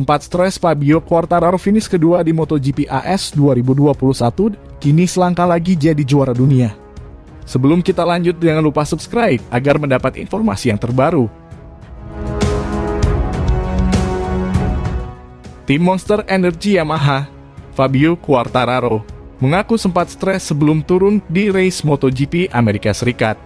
Sempat stres, Fabio Quartararo finish kedua di MotoGP AS 2021, kini selangkah lagi jadi juara dunia. Sebelum kita lanjut, jangan lupa subscribe agar mendapat informasi yang terbaru. Tim Monster Energy Yamaha, Fabio Quartararo, mengaku sempat stres sebelum turun di race MotoGP Amerika Serikat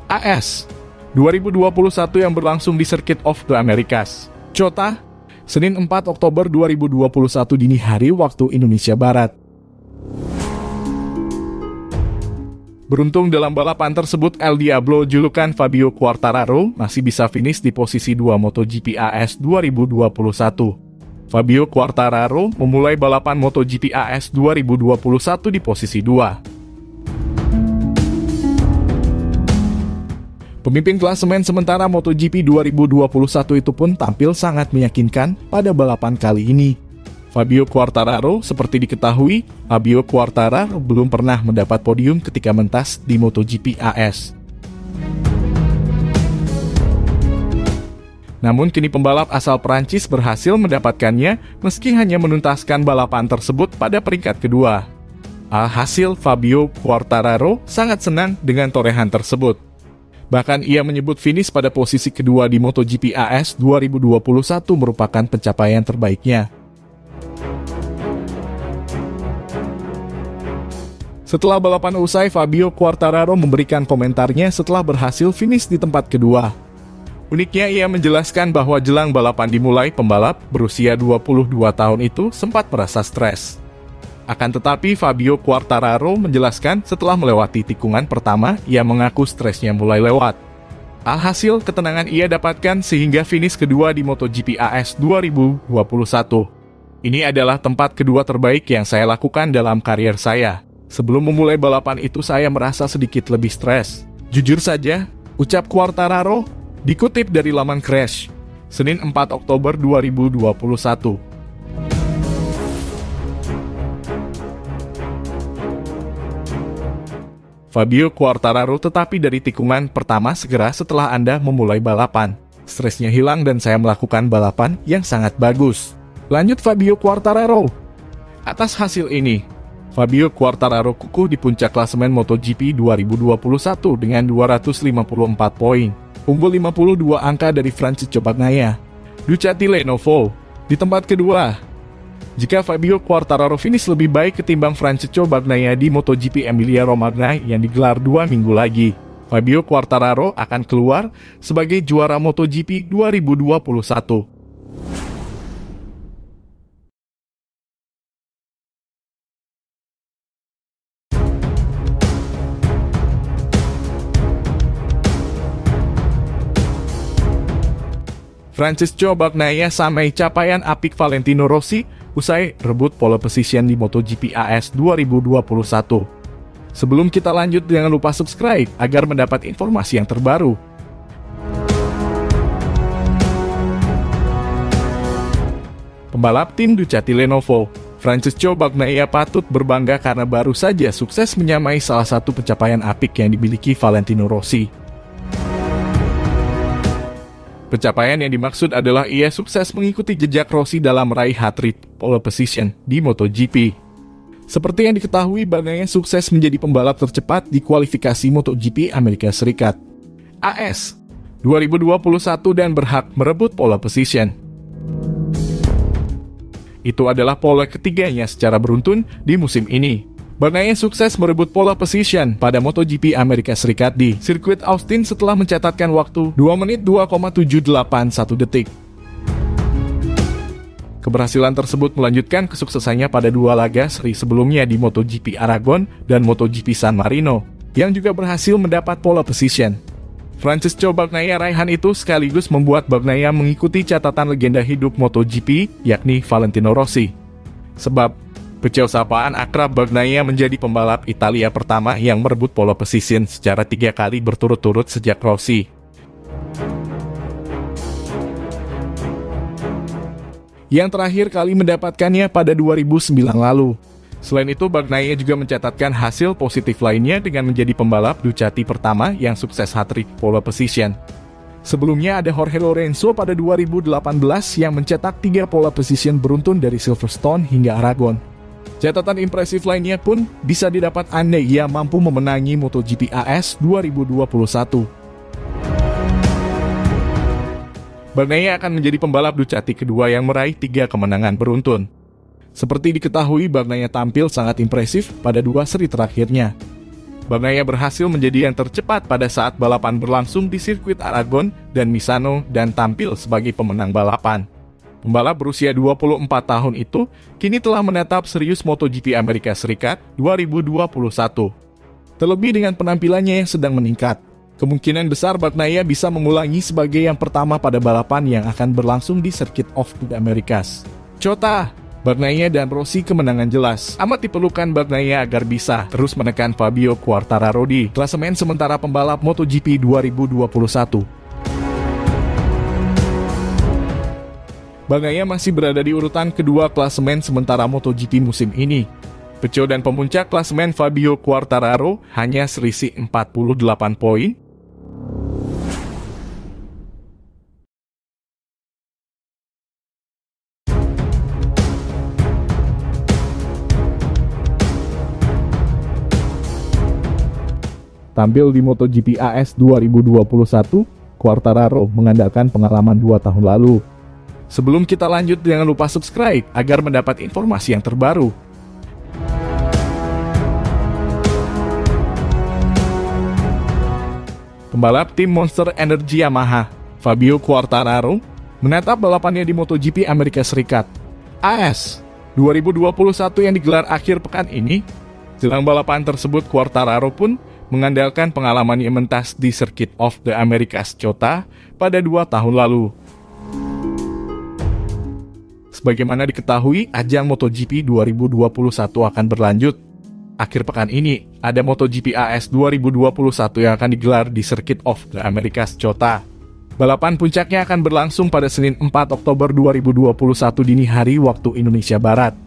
AS 2021 yang berlangsung di Circuit of the Americas, COTA, Senin 4 Oktober 2021 dini hari waktu Indonesia Barat. Beruntung dalam balapan tersebut, El Diablo julukan Fabio Quartararo masih bisa finish di posisi 2 MotoGP AS 2021. Fabio Quartararo memulai balapan MotoGP AS 2021 di posisi 2. Pemimpin klasemen sementara MotoGP 2021 itu pun tampil sangat meyakinkan pada balapan kali ini. Fabio Quartararo, seperti diketahui, Fabio Quartararo belum pernah mendapat podium ketika mentas di MotoGP AS. Namun kini pembalap asal Prancis berhasil mendapatkannya meski hanya menuntaskan balapan tersebut pada peringkat kedua. Alhasil, Fabio Quartararo sangat senang dengan torehan tersebut. Bahkan ia menyebut finish pada posisi kedua di MotoGP AS 2021 merupakan pencapaian terbaiknya. Setelah balapan usai, Fabio Quartararo memberikan komentarnya setelah berhasil finish di tempat kedua. Uniknya, ia menjelaskan bahwa jelang balapan dimulai, pembalap berusia 22 tahun itu sempat merasa stres. Akan tetapi, Fabio Quartararo menjelaskan setelah melewati tikungan pertama, ia mengaku stresnya mulai lewat. Alhasil, ketenangan ia dapatkan sehingga finish kedua di MotoGP AS 2021. Ini adalah tempat kedua terbaik yang saya lakukan dalam karier saya. Sebelum memulai balapan itu, saya merasa sedikit lebih stres. Jujur saja, ucap Quartararo, dikutip dari laman Crash, Senin 4 Oktober 2021. Fabio Quartararo, tetapi dari tikungan pertama segera setelah Anda memulai balapan. Stresnya hilang dan saya melakukan balapan yang sangat bagus. Lanjut Fabio Quartararo. Atas hasil ini, Fabio Quartararo kukuh di puncak klasemen MotoGP 2021 dengan 254 poin. Unggul 52 angka dari Francesco Bagnaia, Ducati Lenovo, di tempat kedua. Jika Fabio Quartararo finish lebih baik ketimbang Francesco Bagnaia di MotoGP Emilia-Romagna yang digelar 2 minggu lagi, Fabio Quartararo akan keluar sebagai juara MotoGP 2021. Francesco Bagnaia sampai capaian apik Valentino Rossi usai rebut pole position di MotoGP AS 2021. Sebelum kita lanjut, jangan lupa subscribe agar mendapat informasi yang terbaru. Pembalap tim Ducati Lenovo, Francesco Bagnaia patut berbangga karena baru saja sukses menyamai salah satu pencapaian apik yang dimiliki Valentino Rossi. Pencapaian yang dimaksud adalah ia sukses mengikuti jejak Rossi dalam meraih hat-trick pole position di MotoGP. Seperti yang diketahui, Bagnaia sukses menjadi pembalap tercepat di kualifikasi MotoGP Amerika Serikat AS 2021 dan berhak merebut pole position. Itu adalah pole ketiganya secara beruntun di musim ini. Bagnaia sukses merebut pole position pada MotoGP Amerika Serikat di sirkuit Austin setelah mencatatkan waktu 2 menit 2,781 detik. Keberhasilan tersebut melanjutkan kesuksesannya pada 2 laga seri sebelumnya di MotoGP Aragon dan MotoGP San Marino, yang juga berhasil mendapat pole position. Francesco Bagnaia raihan itu sekaligus membuat Bagnaia mengikuti catatan legenda hidup MotoGP, yakni Valentino Rossi. Sebab kecil sapaan akrab, Bagnaia menjadi pembalap Italia pertama yang merebut pole position secara 3 kali berturut-turut sejak Rossi. Yang terakhir kali mendapatkannya pada 2009 lalu. Selain itu, Bagnaia juga mencatatkan hasil positif lainnya dengan menjadi pembalap Ducati pertama yang sukses hat-trick pole position. Sebelumnya ada Jorge Lorenzo pada 2018 yang mencetak 3 pole position beruntun dari Silverstone hingga Aragon. Catatan impresif lainnya pun bisa didapat andai ia mampu memenangi MotoGP AS 2021. Bagnaia akan menjadi pembalap Ducati kedua yang meraih 3 kemenangan beruntun. Seperti diketahui, Bagnaia tampil sangat impresif pada 2 seri terakhirnya. Bagnaia berhasil menjadi yang tercepat pada saat balapan berlangsung di sirkuit Aragon dan Misano dan tampil sebagai pemenang balapan. Pembalap berusia 24 tahun itu kini telah menetap serius MotoGP Amerika Serikat 2021. Terlebih dengan penampilannya yang sedang meningkat, kemungkinan besar Bagnaia bisa mengulangi sebagai yang pertama pada balapan yang akan berlangsung di Circuit of the Americas. Cota, Bagnaia dan Rossi kemenangan jelas. Amat diperlukan Bagnaia agar bisa terus menekan Fabio Quartararo di klasemen sementara pembalap MotoGP 2021. Bagnaia masih berada di urutan kedua klasemen sementara MotoGP musim ini. Peco dan pemuncak klasemen Fabio Quartararo hanya selisih 48 poin. Tampil di MotoGP AS 2021, Quartararo mengandalkan pengalaman 2 tahun lalu. Sebelum kita lanjut, jangan lupa subscribe agar mendapat informasi yang terbaru. Pembalap tim Monster Energy Yamaha, Fabio Quartararo, menetap balapannya di MotoGP Amerika Serikat AS 2021 yang digelar akhir pekan ini. Jelang balapan tersebut, Quartararo pun mengandalkan pengalaman yang mentas di Circuit of the Americas Cota pada 2 tahun lalu. Sebagaimana diketahui, ajang MotoGP 2021 akan berlanjut. Akhir pekan ini, ada MotoGP AS 2021 yang akan digelar di Circuit of the Americas Cota. Balapan puncaknya akan berlangsung pada Senin 4 Oktober 2021 dini hari waktu Indonesia Barat.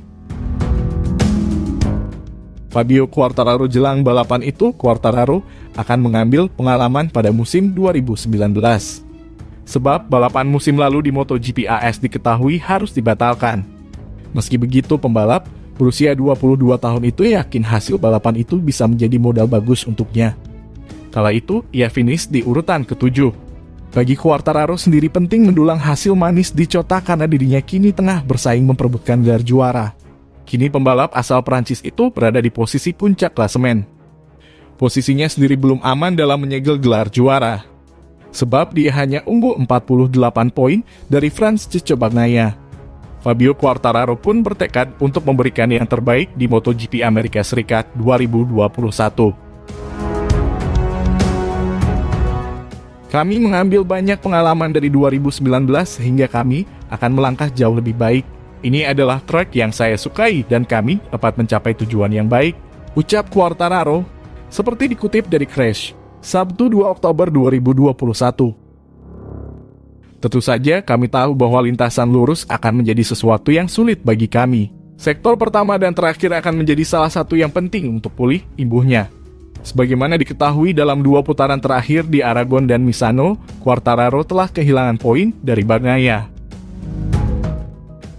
Fabio Quartararo jelang balapan itu, Quartararo akan mengambil pengalaman pada musim 2019. Sebab balapan musim lalu di MotoGP AS diketahui harus dibatalkan. Meski begitu, pembalap berusia 22 tahun itu yakin hasil balapan itu bisa menjadi modal bagus untuknya. Kala itu, ia finish di urutan ke-7. Bagi Quartararo sendiri penting mendulang hasil manis di Cota karena dirinya kini tengah bersaing memperebutkan gelar juara. Kini pembalap asal Prancis itu berada di posisi puncak klasemen. Posisinya sendiri belum aman dalam menyegel gelar juara. Sebab dia hanya unggul 48 poin dari Francesco Bagnaia. Fabio Quartararo pun bertekad untuk memberikan yang terbaik di MotoGP Amerika Serikat 2021. Kami mengambil banyak pengalaman dari 2019 sehingga kami akan melangkah jauh lebih baik. Ini adalah track yang saya sukai dan kami dapat mencapai tujuan yang baik, ucap Quartararo, seperti dikutip dari Crash, Sabtu 2 Oktober 2021. Tentu saja kami tahu bahwa lintasan lurus akan menjadi sesuatu yang sulit bagi kami. Sektor pertama dan terakhir akan menjadi salah satu yang penting untuk pulih imbuhnya. Sebagaimana diketahui dalam 2 putaran terakhir di Aragon dan Misano, Quartararo telah kehilangan poin dari Bagnaia.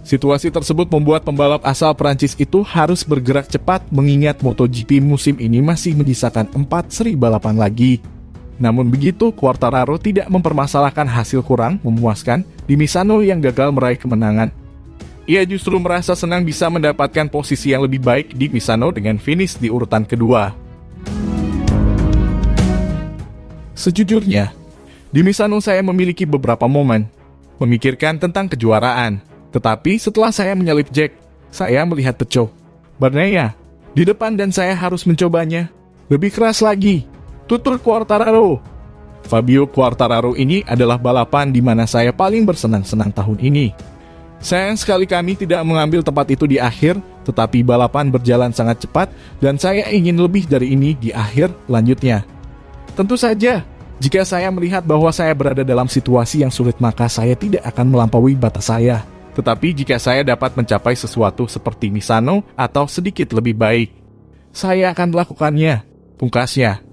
Situasi tersebut membuat pembalap asal Prancis itu harus bergerak cepat mengingat MotoGP musim ini masih menyisakan 4 seri balapan lagi. Namun begitu, Quartararo tidak mempermasalahkan hasil kurang memuaskan di Misano yang gagal meraih kemenangan. Ia justru merasa senang bisa mendapatkan posisi yang lebih baik di Misano dengan finish di urutan kedua. Sejujurnya, di Misano saya memiliki beberapa momen memikirkan tentang kejuaraan. Tetapi setelah saya menyalip Jack, saya melihat Peco Bagnaia di depan dan saya harus mencobanya lebih keras lagi. Tutur Quartararo. Fabio Quartararo ini adalah balapan di mana saya paling bersenang-senang tahun ini. Sayang sekali kami tidak mengambil tempat itu di akhir, tetapi balapan berjalan sangat cepat dan saya ingin lebih dari ini di akhir lanjutnya. Tentu saja, jika saya melihat bahwa saya berada dalam situasi yang sulit maka saya tidak akan melampaui batas saya. Tetapi jika saya dapat mencapai sesuatu seperti Misano atau sedikit lebih baik, saya akan melakukannya, pungkasnya.